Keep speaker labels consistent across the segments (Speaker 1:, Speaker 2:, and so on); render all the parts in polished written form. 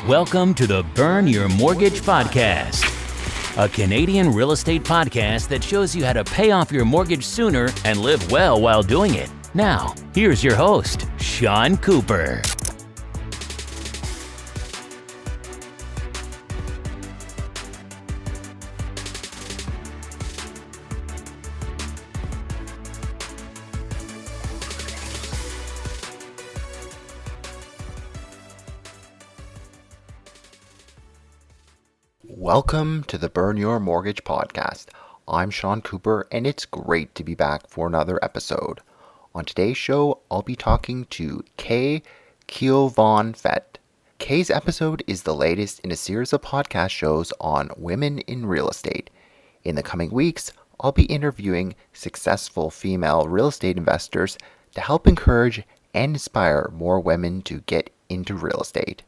Speaker 1: Welcome to the Burn Your Mortgage Podcast, a Canadian real estate podcast that shows you how to pay off your mortgage sooner and live well while doing it. Now, here's your host, Sean Cooper.
Speaker 2: Welcome to the Burn Your Mortgage Podcast. I'm Sean Cooper, and it's great to be back for another episode. On today's show, I'll be talking to Keovongphet. Kay's episode is the latest in a series of podcast shows on women in real estate. In the coming weeks, I'll be interviewing successful female real estate investors to help encourage and inspire more women to get into real estate.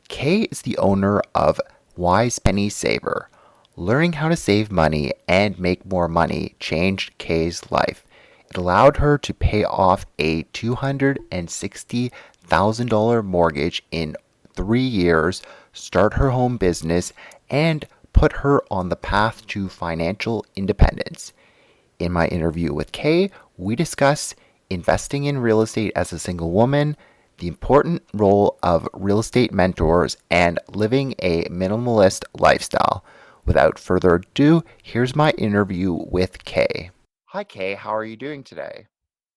Speaker 2: Kay is the owner of Wise Penny Saver. Learning how to save money and make more money changed Kay's life. It allowed her to pay off a $260,000 mortgage in 3 years, start her home business, and put her on the path to financial independence. In my interview with Kay, we discuss investing in real estate as a single woman, the important role of real estate mentors, and living a minimalist lifestyle. Without further ado, here's my interview with Kay. Hi, Kay. How are you doing today?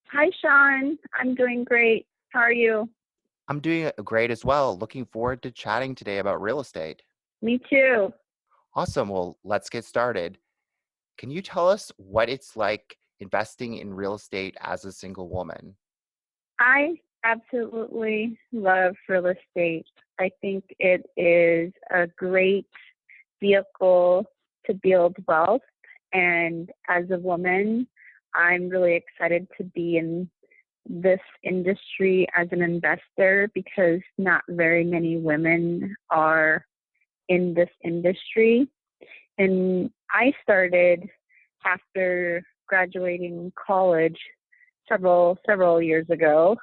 Speaker 3: Hi, Sean. I'm doing great. How are you?
Speaker 2: I'm doing great as well. Looking forward to chatting today about real estate.
Speaker 3: Me too.
Speaker 2: Awesome. Well, let's get started. Can you tell us what it's like investing in real estate as a single woman?
Speaker 3: I absolutely love real estate. I think it is a great vehicle to build wealth. And as a woman, I'm really excited to be in this industry as an investor because not very many women are in this industry. And I started after graduating college several years ago.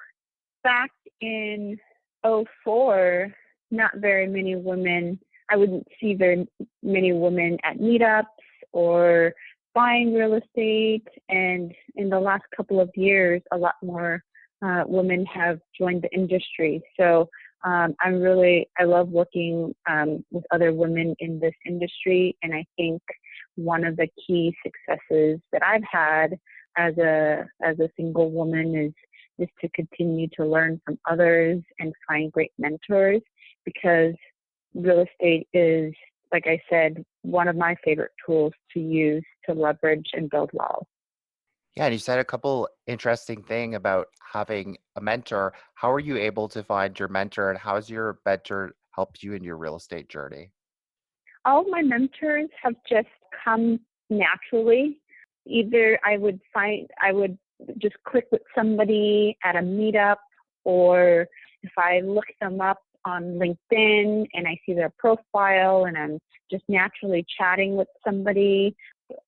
Speaker 3: Back in 2004, not very many women, I wouldn't see very many women at meetups or buying real estate. And in the last couple of years, a lot more women have joined the industry. So I love working with other women in this industry. And I think one of the key successes that I've had as a single woman is to continue to learn from others and find great mentors, because real estate is, like I said, one of my favorite tools to use to leverage and build wealth.
Speaker 2: Yeah, and you said a couple interesting things about having a mentor. How are you able to find your mentor, and how has your mentor helped you in your real estate journey?
Speaker 3: All of my mentors have just come naturally. Either I would just click with somebody at a meetup, or if I look them up on LinkedIn and I see their profile and I'm just naturally chatting with somebody,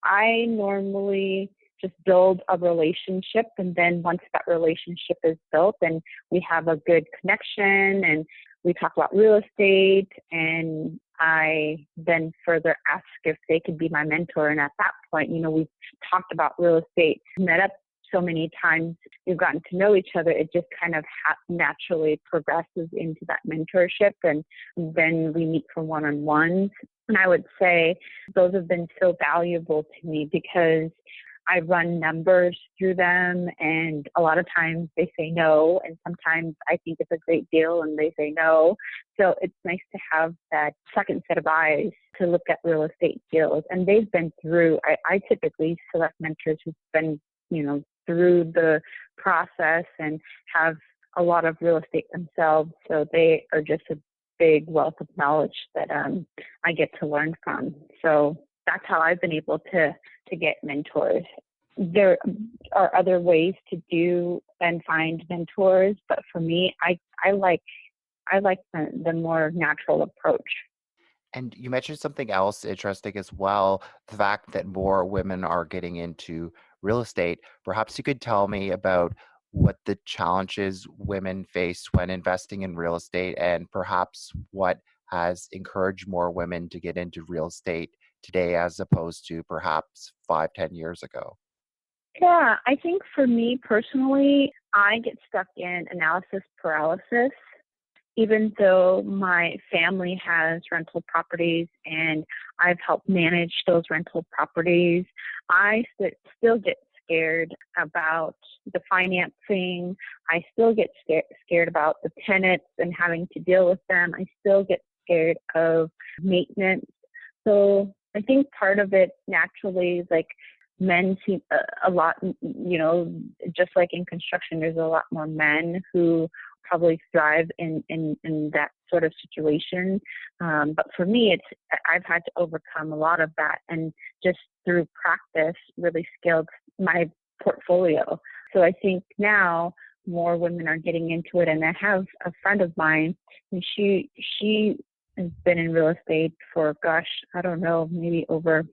Speaker 3: I normally just build a relationship. And then once that relationship is built and we have a good connection and we talk about real estate, and I then further ask if they could be my mentor. And at that point, we've talked about real estate, met up so many times, we've gotten to know each other. It just kind of naturally progresses into that mentorship, and then we meet for one-on-ones. And I would say those have been so valuable to me because I run numbers through them, and a lot of times they say no, and sometimes I think it's a great deal and they say no. So it's nice to have that second set of eyes to look at real estate deals. And they've been through, I typically select mentors who've been, through the process and have a lot of real estate themselves. So they are just a big wealth of knowledge that I get to learn from. So that's how I've been able to get mentors. There are other ways to do and find mentors, but for me, I like the more natural approach.
Speaker 2: And you mentioned something else interesting as well, the fact that more women are getting into real estate. Perhaps you could tell me about what the challenges women face when investing in real estate, and perhaps what has encouraged more women to get into real estate today as opposed to perhaps 5, 10 years ago?
Speaker 3: Yeah, I think for me personally, I get stuck in analysis paralysis. Even though my family has rental properties and I've helped manage those rental properties, I still get scared about the financing. I still get scared about the tenants and having to deal with them. I still get scared of maintenance. So I think part of it naturally is like men see a lot, just like in construction, there's a lot more men who probably thrive in that sort of situation. But for me, I've had to overcome a lot of that and just through practice really scaled my portfolio. So I think now more women are getting into it. And I have a friend of mine, and she has been in real estate for, I don't know, maybe over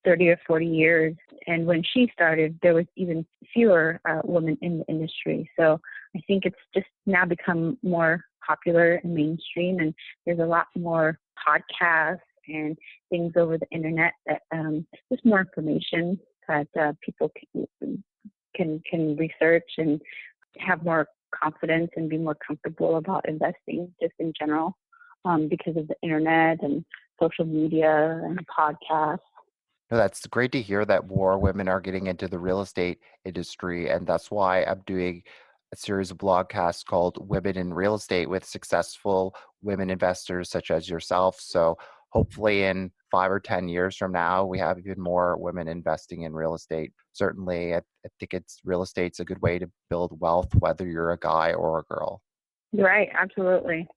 Speaker 3: 30 or 40 years. And when she started, there was even fewer women in the industry. So I think it's just now become more popular and mainstream, and there's a lot more podcasts and things over the internet that there's more information that people can research and have more confidence and be more comfortable about investing just in general because of the internet and social media and podcasts.
Speaker 2: No, that's great to hear that more women are getting into the real estate industry. And that's why I'm doing a series of blogcasts called Women in Real Estate with successful women investors such as yourself. So hopefully in 5 or 10 years from now, we have even more women investing in real estate. Certainly, I think real estate's a good way to build wealth, whether you're a guy or a girl.
Speaker 3: Right, absolutely.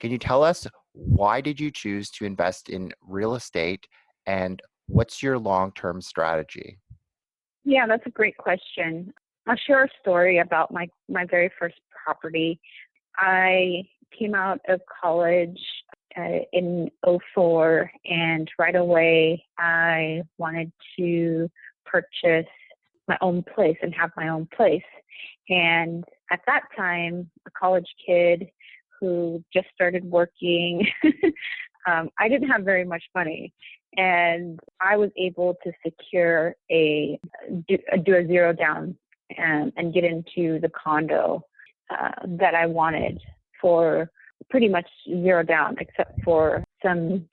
Speaker 2: Can you tell us, why did you choose to invest in real estate, and what's your long-term strategy?
Speaker 3: Yeah, that's a great question. I'll share a story about my very first property. I came out of college in '04, and right away I wanted to purchase my own place and have my own place. And at that time, a college kid who just started working, I didn't have very much money. And I was able to secure do a zero down and get into the condo that I wanted for pretty much zero down, except for some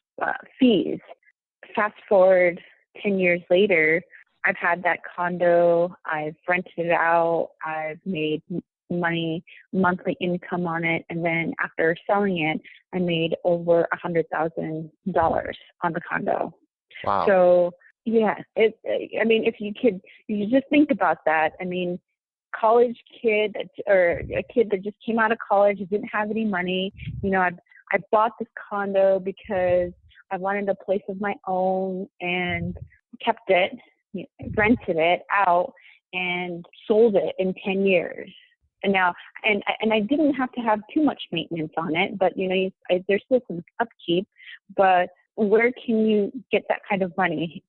Speaker 3: fees. Fast forward 10 years later, I've had that condo, I've rented it out, I've made money, monthly income on it, and then after selling it, I made over $100,000 on the condo.
Speaker 2: Wow.
Speaker 3: So yeah, if you just think about that. I mean, college kid or a kid that just came out of college, didn't have any money. I bought this condo because I wanted a place of my own and kept it, rented it out, and sold it in 10 years. And now, and I didn't have to have too much maintenance on it, but there's still some upkeep. But where can you get that kind of money?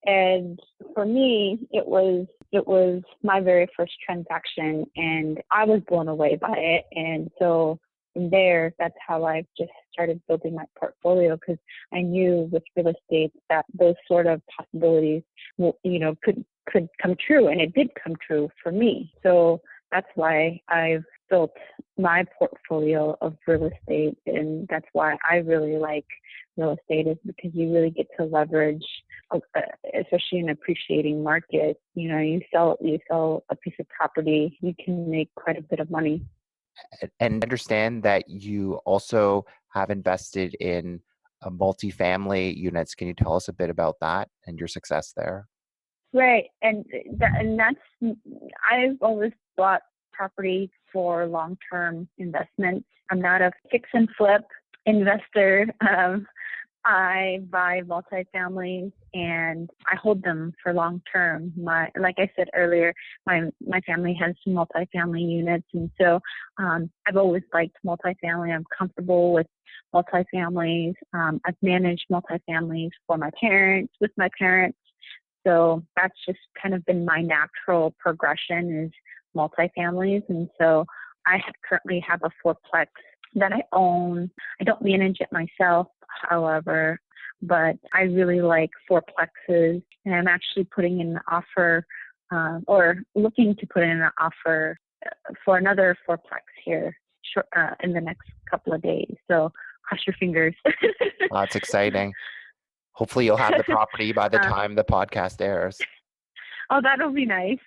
Speaker 3: And for me, it was my very first transaction, and I was blown away by it. And so from there, that's how I just started building my portfolio, because I knew with real estate that those sort of possibilities, could come true, and it did come true for me. So that's why I've built my portfolio of real estate, and that's why I really like real estate, is because you really get to leverage, especially in an appreciating market. You sell a piece of property, you can make quite a bit of money.
Speaker 2: And understand that you also have invested in multifamily units. Can you tell us a bit about that and your success there?
Speaker 3: Right, and that's, I've always bought property for long-term investments. I'm not a fix and flip investor. I buy multifamilies and I hold them for long term. Like I said earlier, my family has some multifamily units, and so I've always liked multifamily. I'm comfortable with multifamilies. I've managed multifamilies for my parents, with my parents. So that's just kind of been my natural progression, is multifamilies. And so I currently have a fourplex that I own. I don't manage it myself, however, but I really like fourplexes, and I'm actually putting in an offer or looking to put in an offer for another fourplex here in the next couple of days. So cross your fingers.
Speaker 2: That's exciting. Hopefully you'll have the property by the time the podcast airs.
Speaker 3: Oh, that'll be nice.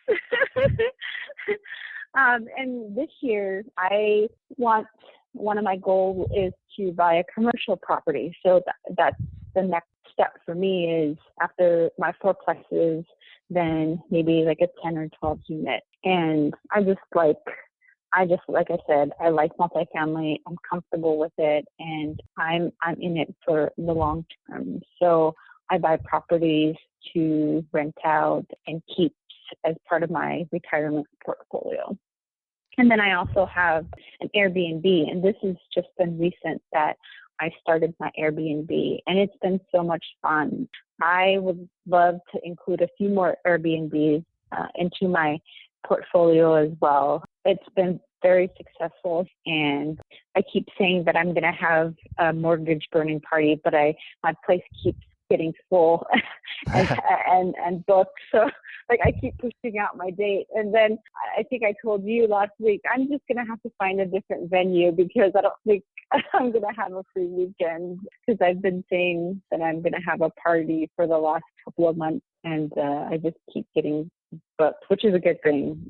Speaker 3: And this year, one of my goals is to buy a commercial property. So that's the next step for me is after my fourplexes, then maybe like a 10 or 12 unit. And I just like I said, I like multifamily. I'm comfortable with it, and I'm in it for the long term. So I buy properties to rent out and keep as part of my retirement portfolio. And then I also have an Airbnb, and this has just been recent that I started my Airbnb, and it's been so much fun. I would love to include a few more Airbnbs into my portfolio as well. It's been very successful, and I keep saying that I'm going to have a mortgage burning party, but my place keeps getting full and booked. So like I keep pushing out my date. And then I think I told you last week, I'm just going to have to find a different venue because I don't think I'm going to have a free weekend, because I've been saying that I'm going to have a party for the last couple of months, and I just keep getting booked, which is a good thing.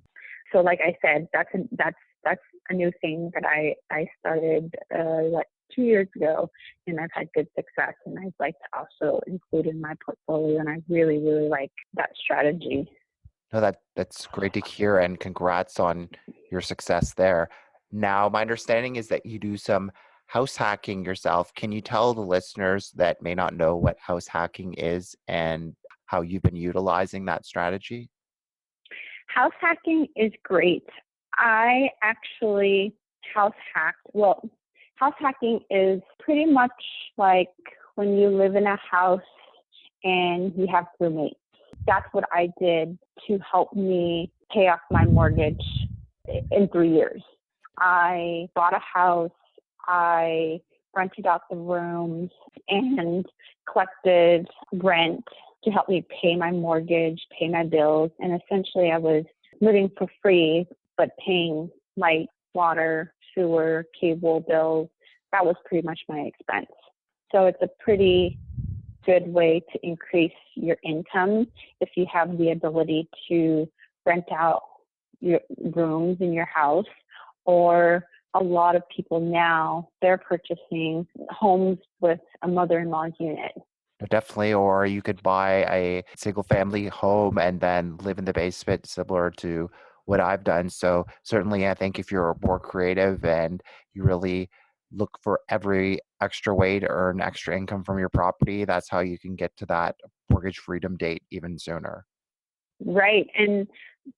Speaker 3: So like I said, that's a new thing that I started like 2 years ago, and I've had good success, and I'd like to also include in my portfolio, and I really, really like that strategy.
Speaker 2: No, that's great to hear, and congrats on your success there. Now, my understanding is that you do some house hacking yourself. Can you tell the listeners that may not know what house hacking is and how you've been utilizing that strategy?
Speaker 3: House hacking is great. I actually house hacked. Well, house hacking is pretty much like when you live in a house and you have roommates. That's what I did to help me pay off my mortgage in 3 years. I bought a house, I rented out the rooms, and collected rent to help me pay my mortgage, pay my bills. And essentially I was living for free, but paying light, water, sewer, cable bills. That was pretty much my expense. So it's a pretty good way to increase your income if you have the ability to rent out your rooms in your house. Or a lot of people now, they're purchasing homes with a mother-in-law unit.
Speaker 2: Definitely, or you could buy a single family home and then live in the basement, similar to what I've done. So certainly, I think if you're more creative and you really look for every extra way to earn extra income from your property, that's how you can get to that mortgage freedom date even sooner.
Speaker 3: Right. And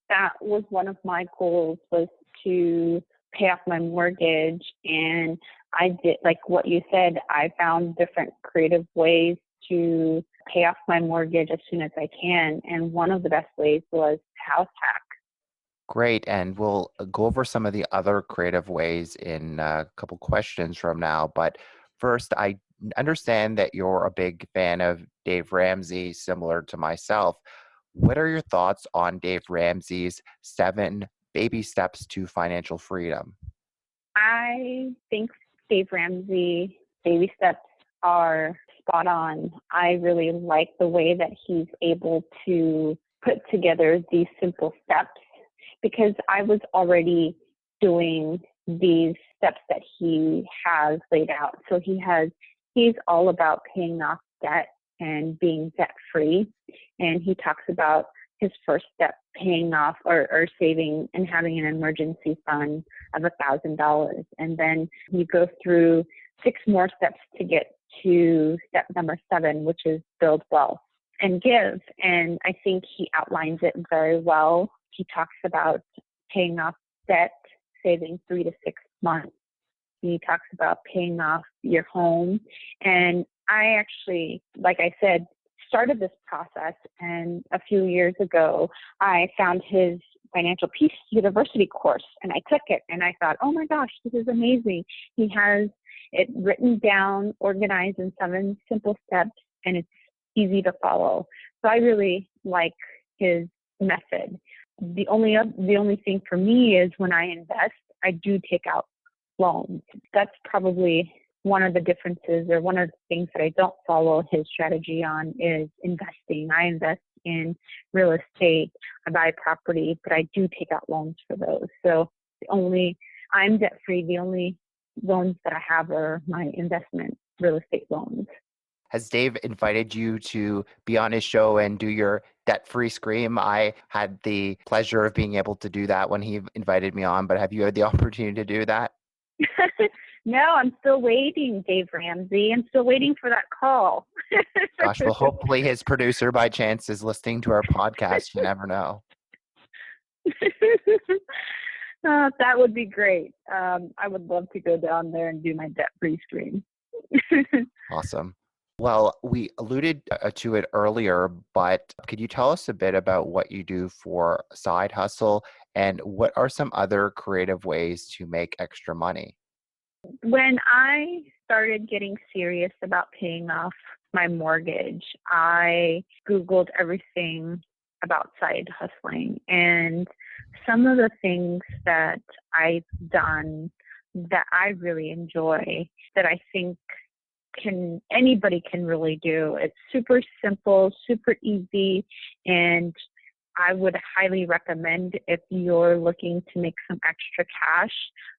Speaker 3: that was one of my goals, was to pay off my mortgage. And I did, like what you said, I found different creative ways to pay off my mortgage as soon as I can. And one of the best ways was house hack.
Speaker 2: Great. And we'll go over some of the other creative ways in a couple questions from now. But first, I understand that you're a big fan of Dave Ramsey, similar to myself. What are your thoughts on Dave Ramsey's 7 baby steps to financial freedom?
Speaker 3: I think Dave Ramsey baby steps are spot on. I really like the way that he's able to put together these simple steps, because I was already doing these steps that he has laid out. So he's all about paying off debt and being debt free. And he talks about his first step, paying off or saving and having an emergency fund of $1,000. And then you go through 6 more steps to get to step number 7, which is build wealth and give. And I think he outlines it very well. He talks about paying off debt, saving 3 to 6 months. He talks about paying off your home. And I actually, like I said, started this process, and a few years ago, I found his Financial Peace University course, and I took it, and I thought, oh my gosh, this is amazing. He has it written down, organized in 7 simple steps, and it's easy to follow. So I really like his method. The only thing for me is when I invest, I do take out loans. That's probably one of the differences, or one of the things that I don't follow his strategy on, is investing. I invest in real estate, I buy property, but I do take out loans for those. So I'm debt free. The only loans that I have are my investment real estate loans.
Speaker 2: Has Dave invited you to be on his show and do your debt-free scream? I had the pleasure of being able to do that when he invited me on, but have you had the opportunity to do that?
Speaker 3: No, I'm still waiting, Dave Ramsey. I'm still waiting for that call.
Speaker 2: Gosh, well, hopefully his producer by chance is listening to our podcast. You never know.
Speaker 3: That would be great. I would love to go down there and do my debt-free scream.
Speaker 2: Awesome. Well, we alluded to it earlier, but could you tell us a bit about what you do for a side hustle, and what are some other creative ways to make extra money?
Speaker 3: When I started getting serious about paying off my mortgage, I Googled everything about side hustling, and some of the things that I've done that I really enjoy, that I think anybody can really do. It's super simple, super easy, and I would highly recommend if you're looking to make some extra cash.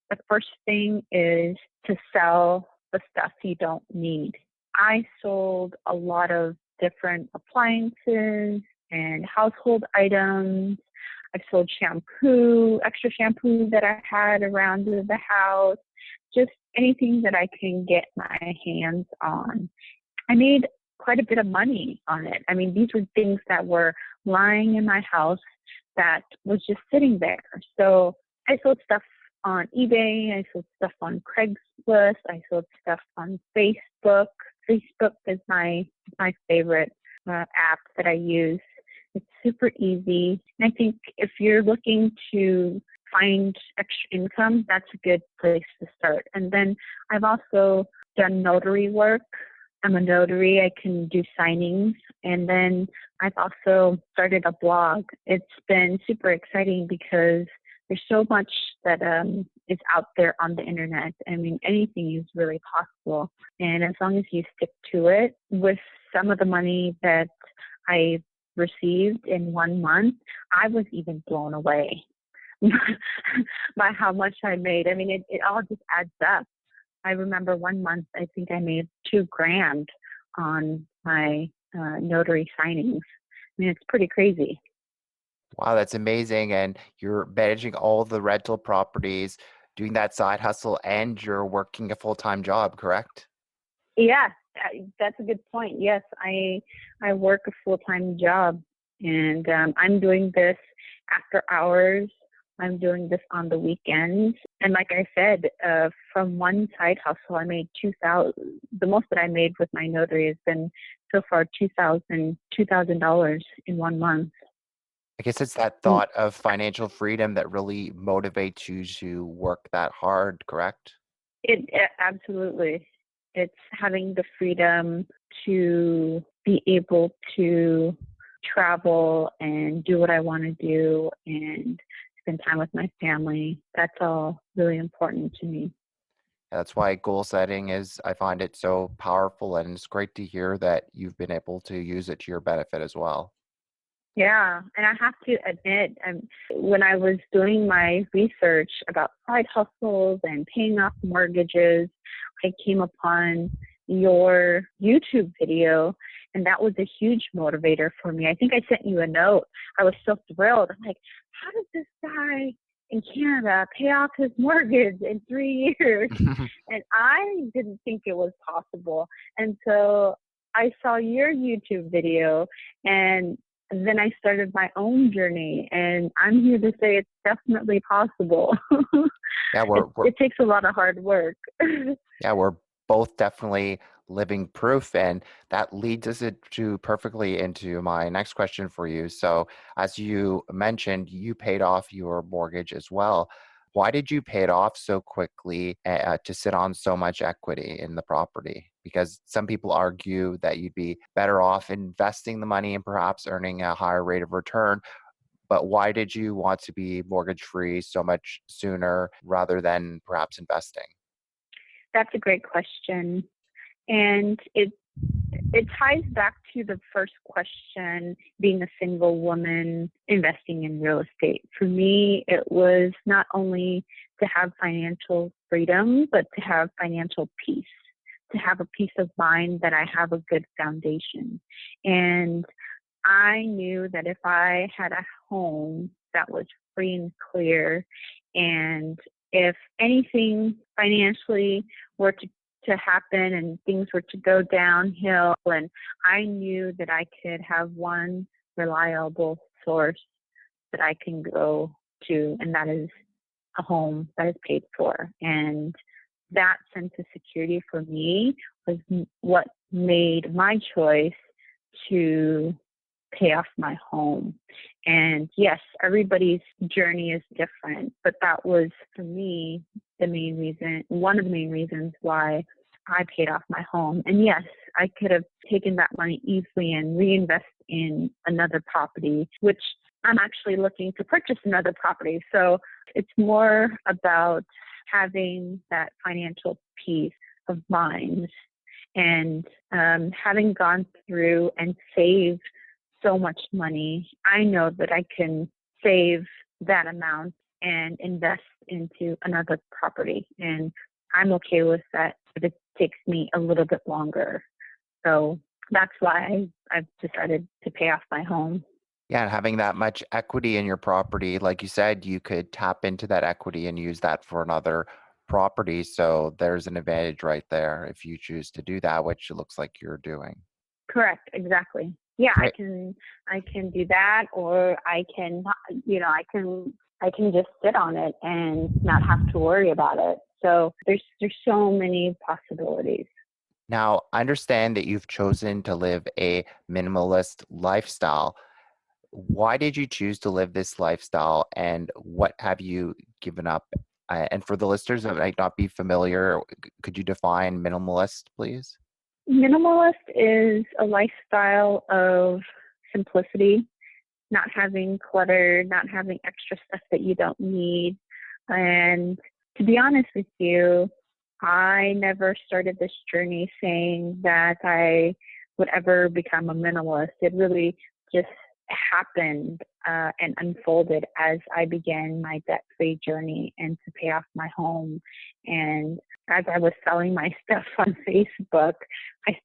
Speaker 3: The first thing is to sell the stuff you don't need. I sold a lot of different appliances and household items. I've sold shampoo, extra shampoo that I had around the house, just anything that I can get my hands on. I made quite a bit of money on it. I mean, these were things that were lying in my house that was just sitting there. So I sold stuff on eBay. I sold stuff on Craigslist. I sold stuff on Facebook. Facebook is my favorite app that I use. It's super easy. And I think if you're looking to find extra income, that's a good place to start. And then I've also done notary work. I'm a notary. I can do signings. And then I've also started a blog. It's been super exciting because there's so much that is out there on the internet. I mean, anything is really possible. And as long as you stick to it, with some of the money that I received in 1 month, I was even blown away by how much I made. I mean, it all just adds up. I remember 1 month, I think I made $2,000 on my notary signings. I mean, it's pretty crazy.
Speaker 2: Wow, that's amazing. And you're managing all the rental properties, doing that side hustle, and you're working a full-time job, correct?
Speaker 3: Yeah, that's a good point. Yes, I work a full-time job, and I'm doing this after hours. I'm doing this on the weekends. And like I said, from one side hustle, I made $2,000. The most that I made with my notary has been so far $2,000 in 1 month.
Speaker 2: I guess it's that thought of financial freedom that really motivates you to work that hard, correct?
Speaker 3: It absolutely. It's having the freedom to be able to travel and do what I want to do and spend time with my family. That's all really important to me.
Speaker 2: That's why goal setting I find it so powerful, and it's great to hear that you've been able to use it to your benefit as well.
Speaker 3: Yeah, and I have to admit, when I was doing my research about side hustles and paying off mortgages, I came upon your YouTube video, and that was a huge motivator for me. I think I sent you a note. I was so thrilled. I'm like, how did this guy in Canada pay off his mortgage in 3 years? And I didn't think it was possible. And so I saw your YouTube video, and then I started my own journey, and I'm here to say it's definitely possible.
Speaker 2: Yeah,
Speaker 3: it takes a lot of hard work.
Speaker 2: Yeah, we're both definitely living proof. And that leads us perfectly into my next question for you. So, as you mentioned, you paid off your mortgage as well. Why did you pay it off so quickly to sit on so much equity in the property? Because some people argue that you'd be better off investing the money and perhaps earning a higher rate of return. But why did you want to be mortgage free so much sooner rather than perhaps investing?
Speaker 3: That's a great question. And it ties back to the first question, being a single woman investing in real estate. For me, it was not only to have financial freedom, but to have financial peace, to have a peace of mind that I have a good foundation. And I knew that if I had a home that was free and clear, and if anything financially were to happen and things were to go downhill, and I knew that I could have one reliable source that I can go to, and that is a home that is paid for. And that sense of security for me was what made my choice to pay off my home. And yes, everybody's journey is different, but that was for me one of the main reasons why I paid off my home. And yes, I could have taken that money easily and reinvest in another property, which I'm actually looking to purchase another property. So it's more about having that financial peace of mind, and having gone through and saved so much money, I know that I can save that amount and invest into another property. And I'm okay with that if it takes me a little bit longer. So that's why I've decided to pay off my home.
Speaker 2: Yeah, and having that much equity in your property, like you said, you could tap into that equity and use that for another property. So there's an advantage right there if you choose to do that, which it looks like you're doing.
Speaker 3: Correct, exactly. Yeah,
Speaker 2: Great.
Speaker 3: I can do that, or I can, I can just sit on it and not have to worry about it. So there's so many possibilities.
Speaker 2: Now, I understand that you've chosen to live a minimalist lifestyle. Why did you choose to live this lifestyle, and what have you given up? And for the listeners that might not be familiar, could you define minimalist, please?
Speaker 3: Minimalist is a lifestyle of simplicity, not having clutter, not having extra stuff that you don't need. And to be honest with you, I never started this journey saying that I would ever become a minimalist. It really just happened and unfolded as I began my debt-free journey and to pay off my home. And as I was selling my stuff on Facebook, I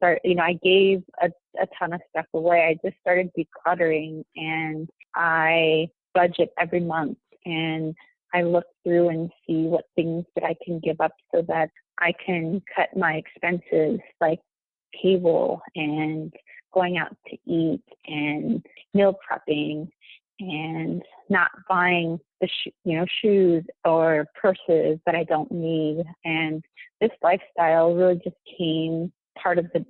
Speaker 3: gave a ton of stuff away. I just started decluttering, and I budget every month, and I look through and see what things that I can give up so that I can cut my expenses like cable and going out to eat and meal prepping and not buying the shoes or purses that I don't need. And this lifestyle really just became part of the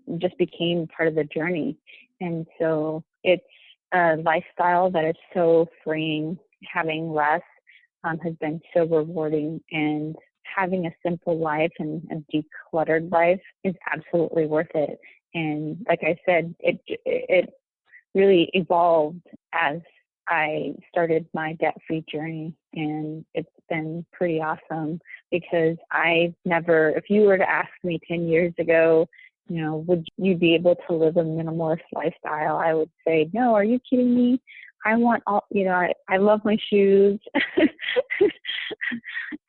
Speaker 3: journey. And so it's a lifestyle that is so freeing. Having less has been so rewarding, and having a simple life and a decluttered life is absolutely worth it. And like I said, it really evolved as I started my debt-free journey, and it's been pretty awesome because if you were to ask me 10 years ago, would you be able to live a minimalist lifestyle? I would say, no, are you kidding me? I want I love my shoes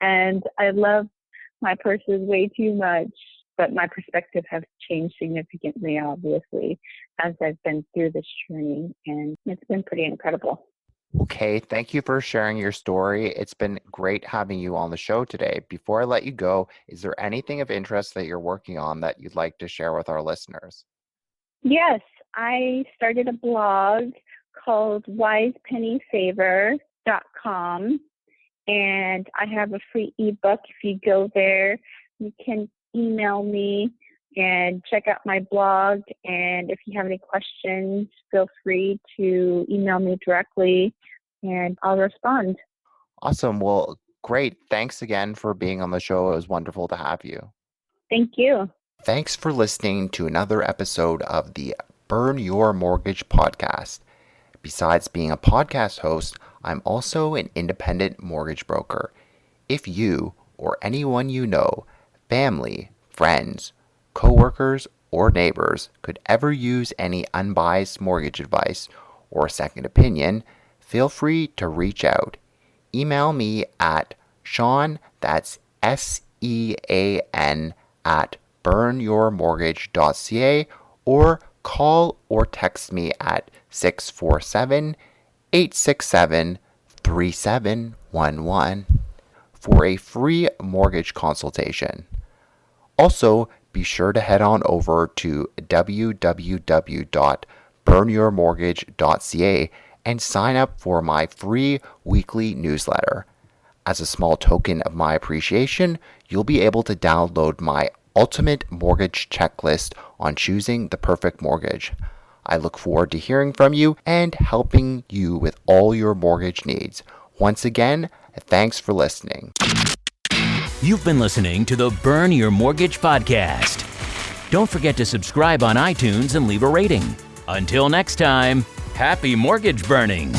Speaker 3: and I love my purses way too much. But my perspective has changed significantly, obviously, as I've been through this journey, and it's been pretty incredible.
Speaker 2: Okay, thank you for sharing your story. It's been great having you on the show today. Before I let you go, is there anything of interest that you're working on that you'd like to share with our listeners?
Speaker 3: Yes, I started a blog called wisepennysaver.com, and I have a free ebook. If you go there, you can email me and check out my blog. And if you have any questions, feel free to email me directly and I'll respond.
Speaker 2: Awesome. Well, great. Thanks again for being on the show. It was wonderful to have you.
Speaker 3: Thank you.
Speaker 2: Thanks for listening to another episode of the Burn Your Mortgage podcast. Besides being a podcast host, I'm also an independent mortgage broker. If you or anyone you know, family, friends, coworkers, or neighbors could ever use any unbiased mortgage advice or second opinion, feel free to reach out. Email me at Sean, that's SEAN, at burnyourmortgage.ca, or call or text me at 647-867-3711 for a free mortgage consultation. Also, be sure to head on over to www.burnyourmortgage.ca and sign up for my free weekly newsletter. As a small token of my appreciation, you'll be able to download my ultimate mortgage checklist on choosing the perfect mortgage. I look forward to hearing from you and helping you with all your mortgage needs. Once again, thanks for listening.
Speaker 1: You've been listening to the Burn Your Mortgage podcast. Don't forget to subscribe on iTunes and leave a rating. Until next time, happy mortgage burning.